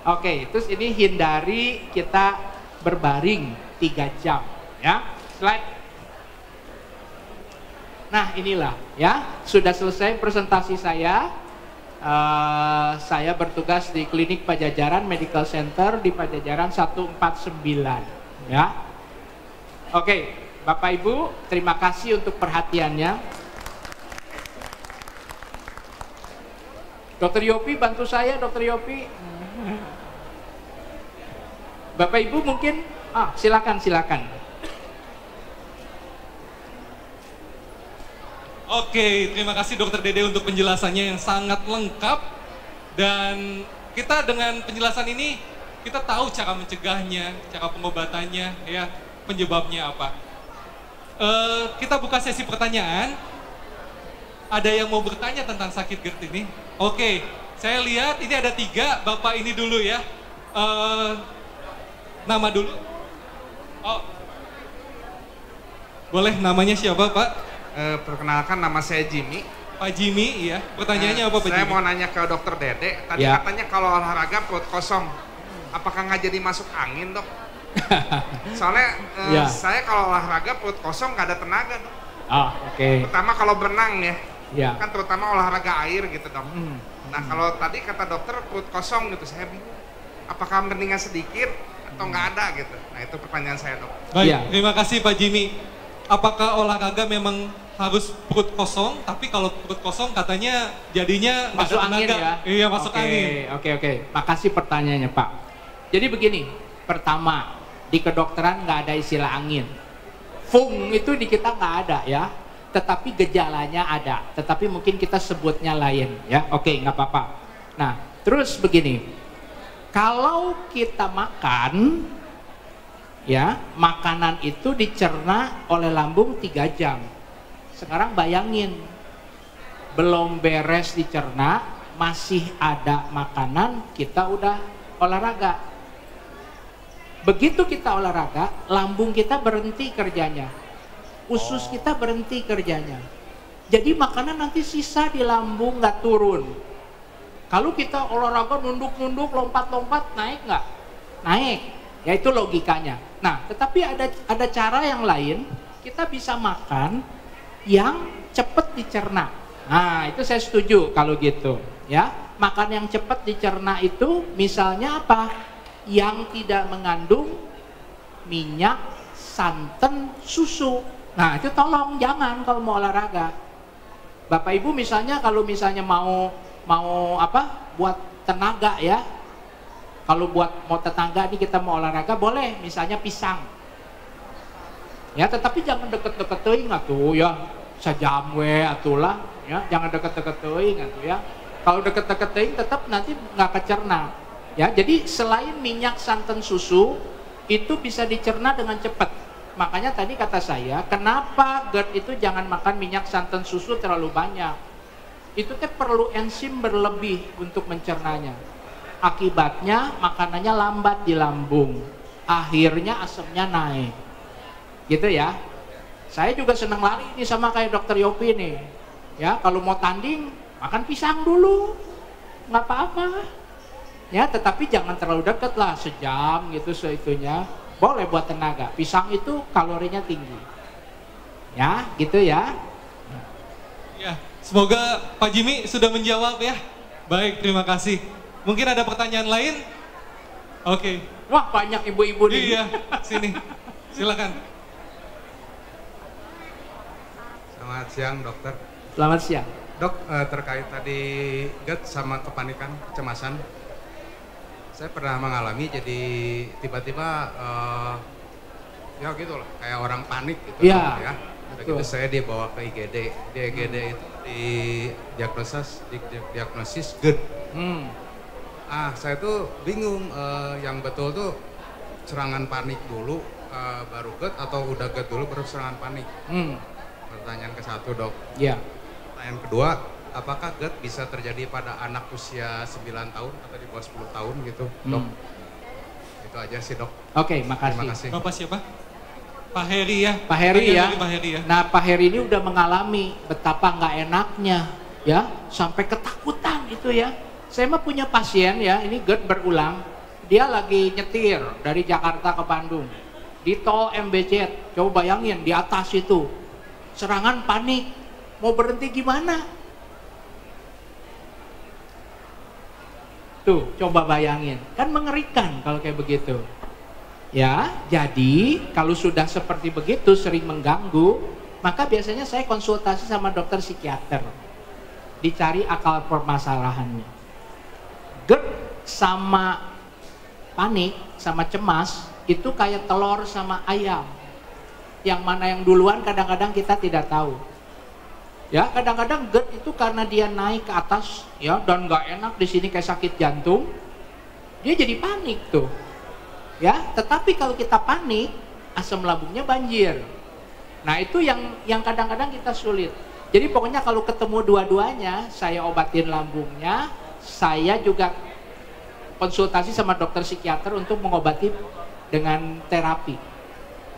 C: Oke, terus ini hindari kita berbaring 3 jam ya. Slide. Nah inilah ya, sudah selesai presentasi saya. Saya bertugas di Klinik Pajajaran Medical Center di Pajajaran 149 ya. Oke, Bapak Ibu, terima kasih untuk perhatiannya. Dokter Yopi bantu saya, Dokter Yopi. Bapak Ibu mungkin silakan.
B: Oke, terima kasih Dokter Dede untuk penjelasannya yang sangat lengkap. Dan kita dengan penjelasan ini, kita tahu cara mencegahnya, cara pengobatannya, ya, penyebabnya apa. Kita buka sesi pertanyaan. Ada yang mau bertanya tentang sakit GERD ini? Oke, saya lihat ini ada 3, Bapak ini dulu ya. Nama dulu. Oh, boleh namanya siapa Pak?
D: Perkenalkan, nama saya Jimmy.
B: Pak Jimmy, iya. Pertanyaannya apa Pak
D: Saya
B: Jimmy?
D: mau nanya ke Dokter Dede. Tadi
C: Ya.
D: katanya kalau olahraga perut kosong, apakah nggak jadi masuk angin, Dok? Soalnya
C: Ya.
D: saya kalau olahraga perut kosong nggak ada tenaga, Dok.
C: Oke.
D: Terutama kalau berenang ya.
C: Ya.
D: Kan terutama olahraga air gitu, Dok. Nah kalau tadi kata dokter perut kosong gitu, saya bingung. Apakah mendingan sedikit atau nggak ada gitu? Nah itu pertanyaan saya, Dok.
B: Baik,
C: Ya.
B: terima kasih Pak Jimmy. Apakah olahraga memang harus perut kosong? Tapi kalau perut kosong katanya jadinya nggak
C: Masuk
B: ada
C: angin
B: tenaga.
C: ya?
B: Iya, masuk
C: Oke,
B: angin.
C: Oke. Makasih pertanyaannya Pak. Jadi begini, pertama di kedokteran nggak ada istilah angin. Fung itu di kita nggak ada ya. Tetapi gejalanya ada. Tetapi mungkin kita sebutnya lain ya. Oke, nggak apa-apa. Nah, terus begini. Kalau kita makan, ya makanan itu dicerna oleh lambung 3 jam. Sekarang bayangin, belum beres dicerna, masih ada makanan, kita udah olahraga. Begitu kita olahraga, lambung kita berhenti kerjanya, usus kita berhenti kerjanya. Jadi makanan nanti sisa di lambung nggak turun. Kalau kita olahraga nunduk-nunduk, lompat-lompat, naik nggak? Naik. Ya itu logikanya. Nah, tetapi ada cara yang lain, kita bisa makan yang cepat dicerna. Nah, itu saya setuju kalau gitu, ya. Makan yang cepat dicerna itu misalnya apa? Yang tidak mengandung minyak, santan, susu. Nah, itu tolong jangan kalau mau olahraga. Bapak Ibu misalnya kalau misalnya mau apa? Buat tenaga ya. Kalau mau tenaga nih kita mau olahraga boleh, misalnya pisang. Ya, tetapi jangan deket-deket teuing atuh ya. Sajam we atulah ya, jangan deket-deket teuing atuh ya. Kalau deket-deket teuing tetap nanti nggak kecerna. Ya, jadi selain minyak, santan, susu itu bisa dicerna dengan cepat. Makanya tadi kata saya, kenapa GERD itu jangan makan minyak, santan, susu terlalu banyak. Itu teh perlu enzim berlebih untuk mencernanya. Akibatnya makanannya lambat di lambung, akhirnya asemnya naik, gitu ya. Saya juga senang lari ini sama kayak Dokter Yopi nih, ya. Kalau mau tanding makan pisang dulu, nggak apa-apa, ya. Tetapi jangan terlalu dekat lah, sejam gitu seitunya. Boleh buat tenaga. Pisang itu kalorinya tinggi, ya, gitu ya.
B: Ya, semoga Pak Jimmy sudah menjawab ya. Baik, terima kasih. Mungkin ada pertanyaan lain? Oke.
C: Wah, banyak ibu-ibu nih.
B: Iya, sini. Silakan.
D: Selamat siang, dokter.
C: Selamat siang.
D: Dok, terkait tadi GERD sama kepanikan, kecemasan, saya pernah mengalami. Jadi tiba-tiba ya gitu lah, kayak orang panik gitu.
C: Iya,
D: dok, ya. Udah
C: betul.
D: gitu saya dibawa ke IGD. Di IGD itu diagnosis GERD. Saya tuh bingung, yang betul tuh serangan panik dulu baru GERD atau udah GERD dulu baru serangan panik. Pertanyaan ke-1, dok.
C: Ya.
D: Pertanyaan kedua, apakah GERD bisa terjadi pada anak usia 9 tahun atau di bawah 10 tahun gitu, Dok? Itu aja sih, Dok.
C: Oke, makasih.
D: Terima kasih.
B: Bapak siapa? Pak Heri ya.
C: Pak Heri ya.
B: Pak Heri ya.
C: Nah, Pak Heri ini udah mengalami betapa nggak enaknya, ya, sampai ketakutan itu ya. Saya mah punya pasien ya, ini GERD berulang. Dia lagi nyetir dari Jakarta ke Bandung di tol MBZ. Coba bayangin di atas itu serangan panik, mau berhenti gimana? Tuh, coba bayangin, kan mengerikan kalau kayak begitu. Ya, jadi kalau sudah seperti begitu sering mengganggu, maka biasanya saya konsultasi sama dokter psikiater. Dicari akal permasalahannya. GERD sama panik, sama cemas, itu kayak telur sama ayam. Yang mana yang duluan kadang-kadang kita tidak tahu. Ya, kadang-kadang GERD itu karena dia naik ke atas, ya, dan nggak enak di sini kayak sakit jantung, dia jadi panik tuh. Ya, tetapi kalau kita panik, asam lambungnya banjir. Nah, itu yang kadang-kadang kita sulit. Jadi pokoknya kalau ketemu dua-duanya, saya obatin lambungnya, saya juga konsultasi sama dokter psikiater untuk mengobati dengan terapi.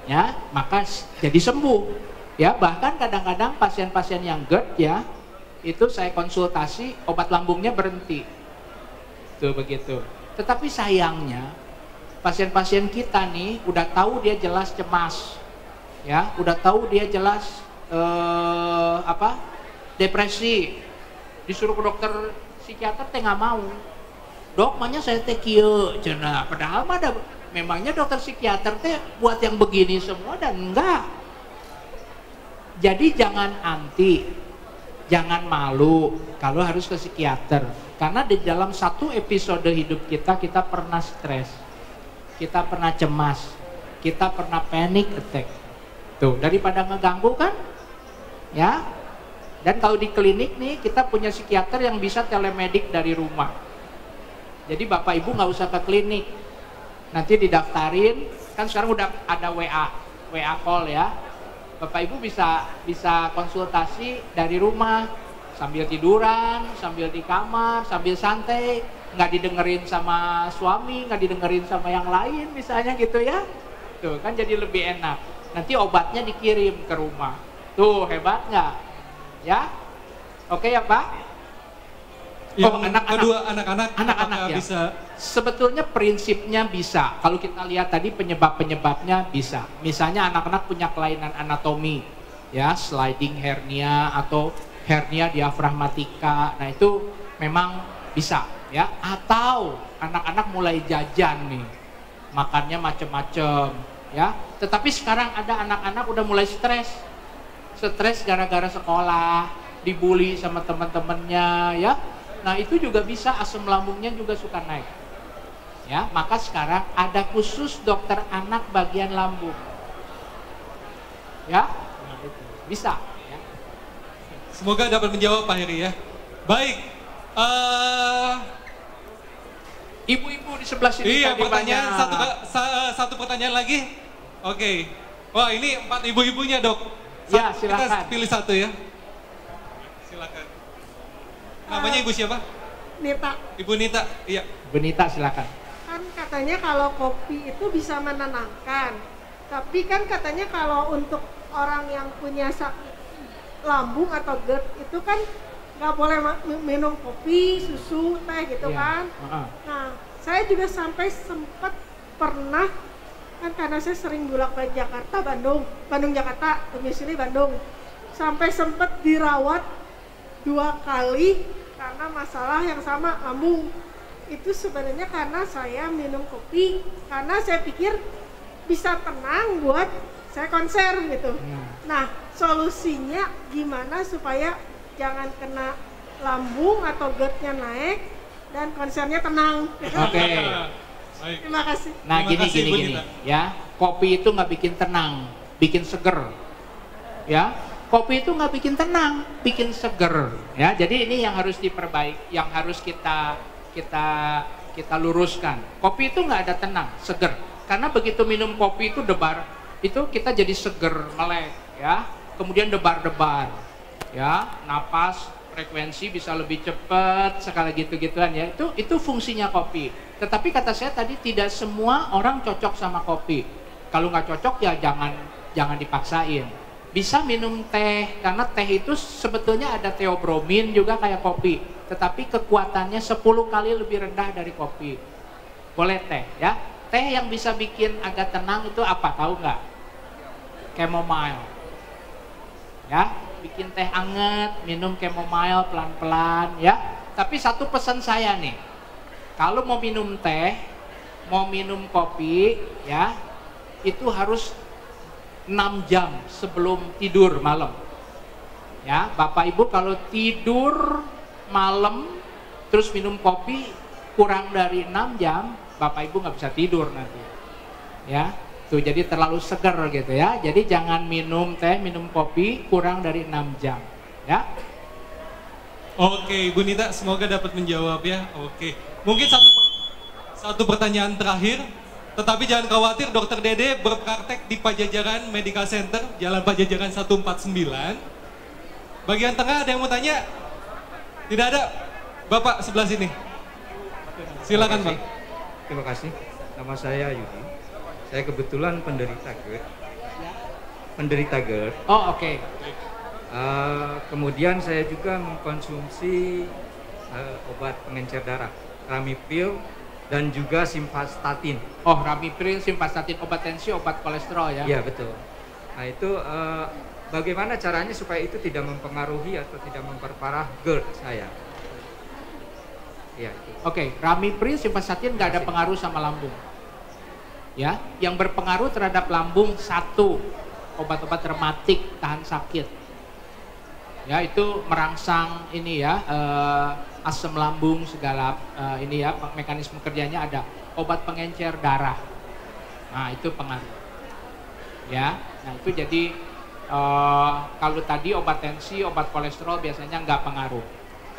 C: Ya, maka jadi sembuh. Ya, bahkan kadang-kadang pasien-pasien yang GERD ya, itu saya konsultasi, obat lambungnya berhenti. Tuh begitu. Tetapi sayangnya pasien-pasien kita nih udah tahu dia jelas cemas, ya, udah tahu dia jelas depresi, disuruh ke dokter psikiater teh nggak mau. Dok, makanya saya teh kieu cenah, padahal mah ada memangnya dokter psikiater teh buat yang begini semua dan enggak. Jadi jangan anti, jangan malu kalau harus ke psikiater, karena di dalam satu episode hidup kita pernah stres, kita pernah cemas, kita pernah panic attack. Tuh, daripada ngeganggu kan? Ya. Dan kalau di klinik nih, kita punya psikiater yang bisa telemedik dari rumah. Jadi Bapak Ibu nggak usah ke klinik. Nanti didaftarin, kan sekarang udah ada WA call ya. Bapak Ibu bisa konsultasi dari rumah, sambil tiduran, sambil di kamar, sambil santai, nggak didengerin sama suami, nggak didengerin sama yang lain misalnya gitu ya. Tuh kan jadi lebih enak. Nanti obatnya dikirim ke rumah. Tuh hebat nggak? Ya, oke ya Pak.
B: Yang
C: anak-anak.
B: Kedua anak-anak
C: ya.
B: bisa.
C: Sebetulnya prinsipnya bisa. Kalau kita lihat tadi penyebabnya bisa. Misalnya anak-anak punya kelainan anatomi, ya, sliding hernia atau hernia diafragmatika. Nah itu memang bisa, ya. Atau anak-anak mulai jajan nih, makannya macem-macem, ya. Tetapi sekarang ada anak-anak udah mulai stres gara-gara sekolah, dibully sama teman-temannya, ya. Nah itu juga bisa, asam lambungnya juga suka naik. Ya, maka sekarang ada khusus dokter anak bagian lambung. Ya, bisa. Ya.
B: Semoga dapat menjawab Pak Heri ya. Baik.
C: Ibu-ibu di sebelah sini.
B: Iya, pertanyaan satu pertanyaan lagi. Oke. Wah, ini 4 ibu-ibunya, Dok.
C: Ya, silakan.
B: Kita pilih satu ya. Silakan. Namanya Ibu siapa?
E: Nita.
B: Ibu Nita. Iya.
C: Bu Nita silakan.
E: Kan katanya kalau kopi itu bisa menenangkan. Tapi kan katanya kalau untuk orang yang punya lambung atau GERD itu kan nggak boleh minum kopi, susu, teh gitu kan. Nah, saya juga sampai sempat pernah, kan karena saya sering bolak-balik Jakarta, Bandung, Jakarta, domisili Bandung. Sampai sempat dirawat 2 kali karena masalah yang sama, lambung. Itu sebenarnya karena saya minum kopi, karena saya pikir bisa tenang buat saya konser gitu. Nah, solusinya gimana supaya jangan kena lambung atau GERD-nya naik dan konsernya tenang.
C: Oke.
B: Baik.
E: Terima kasih.
C: Nah,
B: Terima kasih, Bu
C: gini,
B: Nita.
C: ya. Kopi itu nggak bikin tenang, bikin seger. Ya. Kopi itu nggak bikin tenang, bikin seger. Ya, jadi ini yang harus diperbaiki, yang harus kita luruskan. Kopi itu nggak ada tenang, seger. Karena begitu minum kopi itu debar, itu kita jadi seger, melek, ya. Kemudian debar-debar, ya, napas frekuensi bisa lebih cepat, sekali gitu-gituan ya. Itu fungsinya kopi. Tetapi kata saya tadi tidak semua orang cocok sama kopi. Kalau nggak cocok ya jangan dipaksain. Bisa minum teh, karena teh itu sebetulnya ada theobromine juga kayak kopi. Tetapi kekuatannya 10 kali lebih rendah dari kopi. Boleh teh ya. Teh yang bisa bikin agak tenang itu apa, tahu nggak? Chamomile. Ya, bikin teh anget, minum chamomile pelan-pelan ya. Tapi satu pesan saya nih, kalau mau minum teh, mau minum kopi ya, itu harus 6 jam sebelum tidur malam. Ya, Bapak Ibu kalau tidur malam terus minum kopi kurang dari 6 jam, Bapak Ibu nggak bisa tidur nanti. Ya. Tuh, jadi terlalu seger gitu ya. Jadi jangan minum teh, minum kopi kurang dari 6 jam ya.
B: Oke, Ibu Nita, semoga dapat menjawab ya. Oke, mungkin satu pertanyaan terakhir, tetapi jangan khawatir, Dokter Dede berpraktek di Pajajaran Medical Center, Jalan Pajajaran 149. Bagian tengah ada yang mau tanya? Tidak ada? Bapak sebelah sini. Silakan, Pak.
F: Terima kasih. Nama saya Yudi. Saya kebetulan penderita GERD.
C: Oh, oke.
F: Kemudian saya juga mengkonsumsi obat pengencer darah, Ramipil dan juga simvastatin.
C: Oh, Ramipil, simvastatin, obat tensi, obat kolesterol ya?
F: Iya, betul. Nah itu bagaimana caranya supaya itu tidak mempengaruhi atau tidak memperparah GERD saya? Iya.
C: Oke, Ramipil, simvastatin nggak ada pengaruh sama lambung. Ya, yang berpengaruh terhadap lambung satu, obat-obat rematik tahan sakit. Ya, itu merangsang ini ya, asam lambung segala ini ya, mekanisme kerjanya ada. Obat pengencer darah. Nah, itu pengaruh. Ya, nah itu jadi kalau tadi obat tensi, obat kolesterol biasanya nggak pengaruh.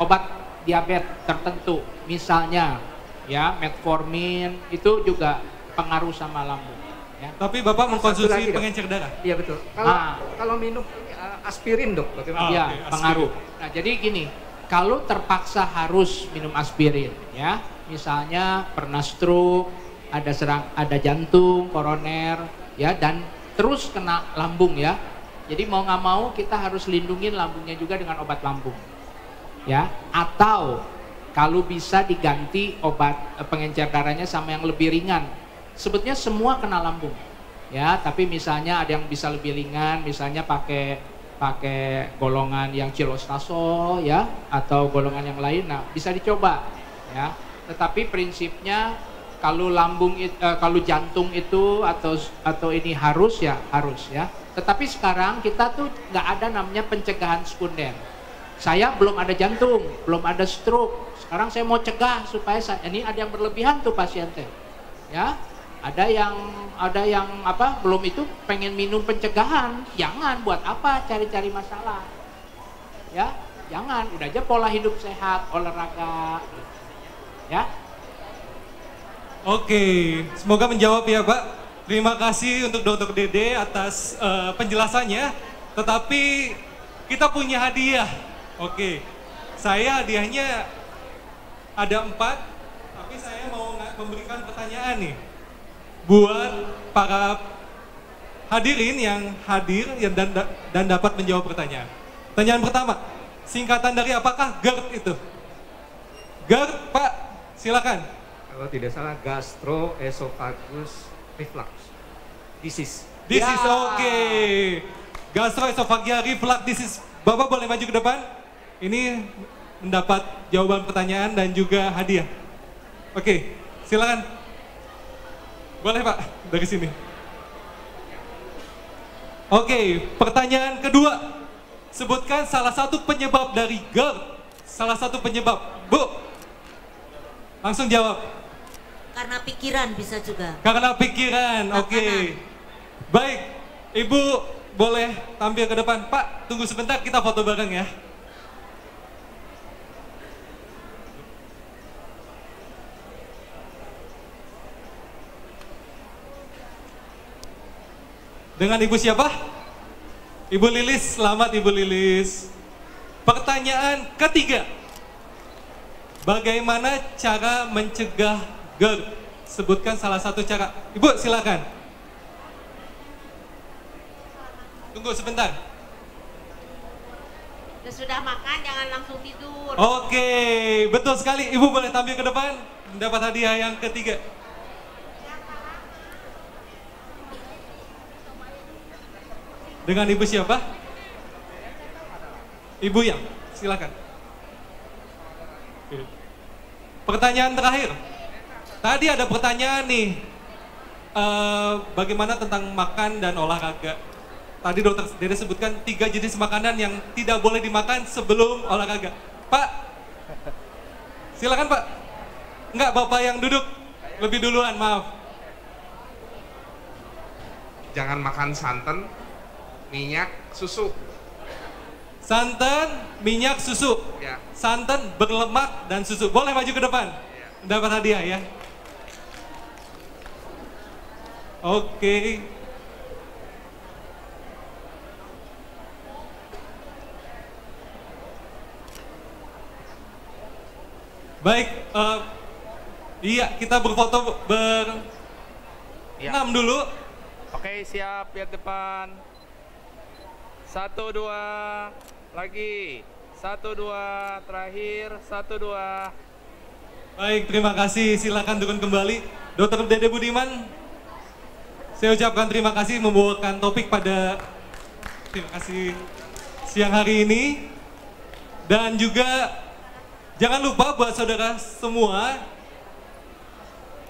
C: Obat diabetes tertentu, misalnya ya metformin itu juga pengaruh sama lambung. Ya.
B: Tapi Bapak mengkonsumsi pengencer darah?
F: Iya betul. Kalau minum aspirin dok, bagaimana?
C: Iya,
B: Okay,
C: pengaruh. Nah jadi gini, kalau terpaksa harus minum aspirin, ya, misalnya pernah stroke, ada jantung, koroner, ya, dan terus kena lambung ya. Jadi mau nggak mau kita harus lindungin lambungnya juga dengan obat lambung, ya. Atau kalau bisa diganti obat pengencer darahnya sama yang lebih ringan. Sebetulnya semua kena lambung, ya. Tapi misalnya ada yang bisa lebih ringan, misalnya pakai golongan yang cilostazol, ya, atau golongan yang lain. Nah, bisa dicoba, ya. Tetapi prinsipnya kalau kalau jantung itu atau ini harus ya. Tetapi sekarang kita tuh nggak ada namanya pencegahan sekunder. Saya belum ada jantung, belum ada stroke. Sekarang saya mau cegah supaya ini ada yang berlebihan tuh pasiennya, ya. Ada yang belum itu pengen minum pencegahan. Jangan, buat apa cari-cari masalah, ya. Jangan, udah aja pola hidup sehat, olahraga, ya.
B: Oke, semoga menjawab ya Pak. Terima kasih untuk Dr. Dede atas penjelasannya. Tetapi kita punya hadiah. Oke, saya hadiahnya ada 4, tapi saya mau memberikan pertanyaan nih buat para hadirin yang hadir dan dapat menjawab pertanyaan. Pertanyaan pertama, singkatan dari apakah GERD itu? GERD, Pak, silakan.
F: Kalau tidak salah gastroesophagus reflux disease.
B: Disease, oke. Gastroesophageal reflux disease. Bapak boleh maju ke depan. Ini mendapat jawaban pertanyaan dan juga hadiah. Oke, silakan. Boleh Pak, dari sini. Oke, pertanyaan kedua. Sebutkan salah satu penyebab dari GERD. Salah satu penyebab. Bu, langsung jawab.
G: Karena pikiran bisa juga.
B: Karena pikiran, oke. Baik, Ibu boleh tampil ke depan. Pak, tunggu sebentar, kita foto bareng ya. Dengan Ibu siapa? Ibu Lilis, selamat Ibu Lilis. Pertanyaan ketiga. Bagaimana cara mencegah GERD? Sebutkan salah satu cara. Ibu silakan. Tunggu sebentar.
H: Sudah makan jangan langsung tidur.
B: Oke, betul sekali. Ibu boleh tampil ke depan. Mendapat hadiah yang ketiga. Dengan ibu siapa? Ibu yang, silakan. Oke. Pertanyaan terakhir. Tadi ada pertanyaan nih, bagaimana tentang makan dan olahraga. Tadi dokter Dede sebutkan 3 jenis makanan yang tidak boleh dimakan sebelum olahraga. Pak, silakan Pak. Enggak, Bapak yang duduk lebih duluan, maaf.
I: Jangan makan santan, minyak, susu.
B: Santan, minyak, susu.
I: Ya.
B: Santan, berlemak, dan susu. Boleh maju ke depan. Dapat hadiah ya. Oke. Baik, iya kita berfoto ber-6 dulu.
I: Oke, siap, lihat depan. 1, 2, lagi. 1, 2, terakhir. 1, 2.
B: Baik, terima kasih. Silakan turun kembali. Dr. Dede Budiman, saya ucapkan terima kasih membawakan topik pada siang hari ini. Dan juga jangan lupa buat saudara semua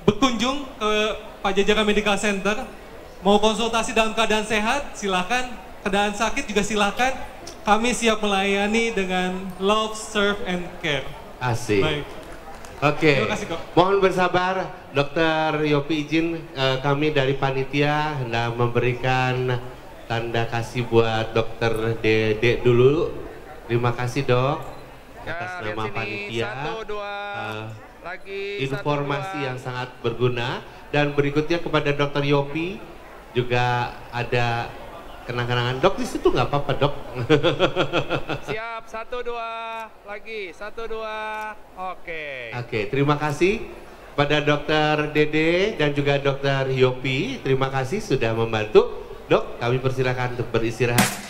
B: berkunjung ke Pajajaran Medical Center. Mau konsultasi dalam keadaan sehat, silakan. Keadaan sakit juga silakan. Kami siap melayani dengan love, serve, and care.
A: Asik.
B: Baik.
A: Oke,
B: Terima kasih, Kok.
A: mohon bersabar, Dokter Yopi izin kami dari panitia hendak memberikan tanda kasih buat Dokter Dede dulu. Terima kasih Dok atas
I: Ya,
A: nama
I: lihat sini.
A: panitia.
I: 1, 2, lagi.
A: Informasi
I: 1, 2.
A: yang sangat berguna. Dan berikutnya kepada Dokter Yopi juga ada kenang-kenangan. Dok di situ nggak apa-apa Dok.
I: Siap, 1, 2, lagi. 1, 2, oke.
A: Oke, terima kasih pada Dokter Dede dan juga Dokter Yopi. Terima kasih sudah membantu. Dok, kami persilakan untuk beristirahat.